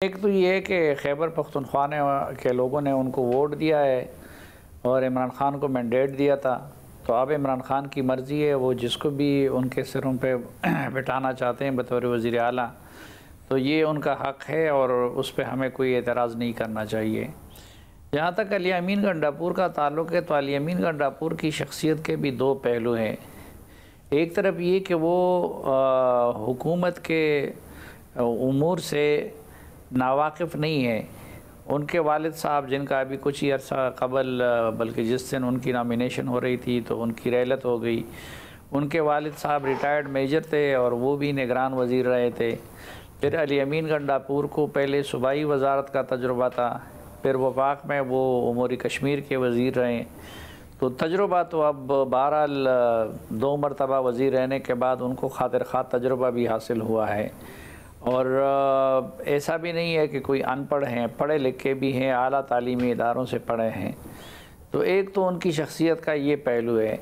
एक तो ये है कि खैबर पख्तूनख्वा ने के लोगों ने उनको वोट दिया है और इमरान ख़ान को मैंडेट दिया था, तो अब इमरान ख़ान की मर्ज़ी है, वो जिसको भी उनके सिरों पे बिठाना चाहते हैं बतौर वज़ीर आला, तो ये उनका हक़ है और उस पर हमें कोई एतराज़ नहीं करना चाहिए। जहाँ तक अली अमीन गंडापुर का ताल्लुक़ है, तो अली अमीन गंडापुर की शख्सियत के भी दो पहलू हैं। एक तरफ ये कि वो हुकूमत के उमूर से नावाकिफ़ नहीं है। उनके वालिद साहब, जिनका अभी कुछ ही अर्सा कबल बल्कि जिस दिन उनकी नॉमिनेशन हो रही थी तो उनकी रहलत हो गई, उनके वालिद साहब रिटायर्ड मेजर थे और वो भी निगरान वज़ीर रहे थे। फिर अली अमीन गंडापुर को पहले सूबाई वजारत का तजुर्बा था, फिर वफाक में वो उमूर कश्मीर के वज़ीर रहे। तो तजुर्बा तो अब बहरहाल 2 मरतबा वज़ीर रहने के बाद उनको खातिर खा तजुर्बा भी हासिल हुआ है। और ऐसा भी नहीं है कि कोई अनपढ़ हैं, पढ़े लिखे भी हैं, आला तालीमी इदारों से पढ़े हैं। तो एक तो उनकी शख्सियत का ये पहलू है।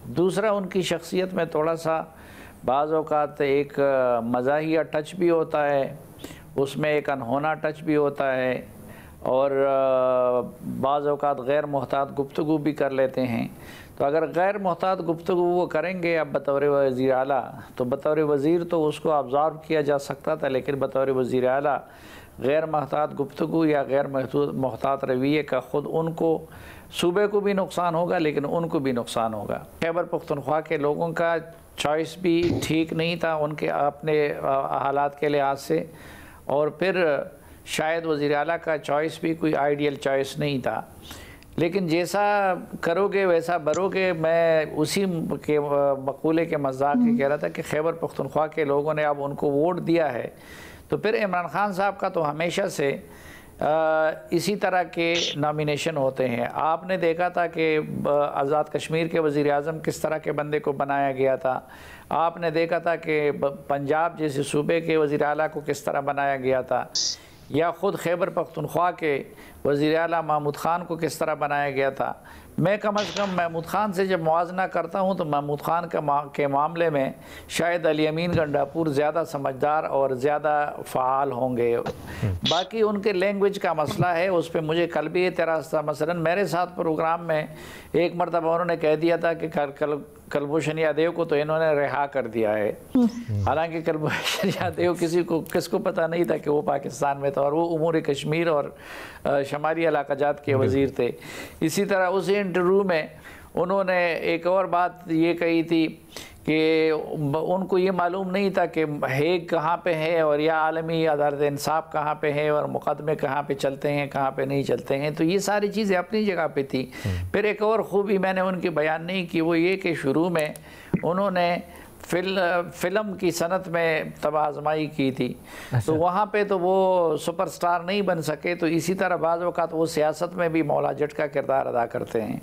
दूसरा, उनकी शख्सियत में थोड़ा सा बाज़ औक़ात एक मज़ाहिया टच भी होता है, उसमें एक अनहोना टच भी होता है और बाज़ औक़ात गैर मुहतात गुफ्तगू भी कर लेते हैं। तो अगर गैर मुहतात गुफ्तगू वो करेंगे अब बतौर वज़ीर आला, तो बतौर वज़ीर तो उसको ऑब्ज़र्व किया जा सकता था, लेकिन बतौर वज़ीर आला गैर मुहतात गुफ्तगू या गैर मुहतात रवैये का ख़ुद उनको, सूबे को भी नुकसान होगा लेकिन उनको भी नुकसान होगा। खैबर पख्तूनख्वा के लोगों का चॉइस भी ठीक नहीं था उनके अपने हालात के लिहाज से, और फिर शायद वज़ीर आला का चॉइस भी कोई आइडियल चॉइस नहीं था। लेकिन जैसा करोगे वैसा भरोगे। मैं उसी के मकूले के मजाक के कह रहा था कि खैबर पख्तूनख्वा के लोगों ने अब उनको वोट दिया है, तो फिर इमरान ख़ान साहब का तो हमेशा से इसी तरह के नॉमिनेशन होते हैं। आपने देखा था कि आज़ाद कश्मीर के वज़ीर आज़म किस तरह के बंदे को बनाया गया था। आपने देखा था कि पंजाब जैसे सूबे के वज़ीर आला को किस तरह बनाया गया था, या ख़ुद खैबर पख्तूनख्वा के वज़ीर आला महमूद ख़ान को किस तरह बनाया गया था। मैं कम अज़ कम महमूद ख़ान से जब मुआवजना करता हूँ तो महमूद ख़ान के मामले में शायद अली अमीन गंडापुर ज़्यादा समझदार और ज़्यादा फ़ाल होंगे। बाकी उनके लैंग्वेज का मसला है, उस पर मुझे कल भी एतराज़ था। मसलन मेरे साथ प्रोग्राम में एक मरतबा उन्होंने कह दिया था कि कुलभूषण यादव को तो इन्होंने रिहा कर दिया है। हालांकि कुलभूषण यादव किसको पता नहीं था कि वो पाकिस्तान में था और वो उमूर कश्मीर और शमाली इलाक़ाजात के वज़ीर थे। इसी तरह उस इंटरव्यू में उन्होंने एक और बात ये कही थी कि उनको ये मालूम नहीं था कि हेग कहाँ पे है और या आलमी अदालत इंसाफ कहाँ पे है और मुकदमे कहाँ पे चलते हैं, कहाँ पे नहीं चलते हैं। तो ये सारी चीज़ें अपनी जगह पे थी। फिर एक और खूबी मैंने उनकी बयान नहीं की, वो ये कि शुरू में उन्होंने फ़िल्म की सनत में तबाह आज़माई की थी। तो वहाँ पे तो वो सुपरस्टार नहीं बन सके। तो इसी तरह बाज़ औक़ात वो सियासत में भी मौला जट का किरदार अदा करते हैं।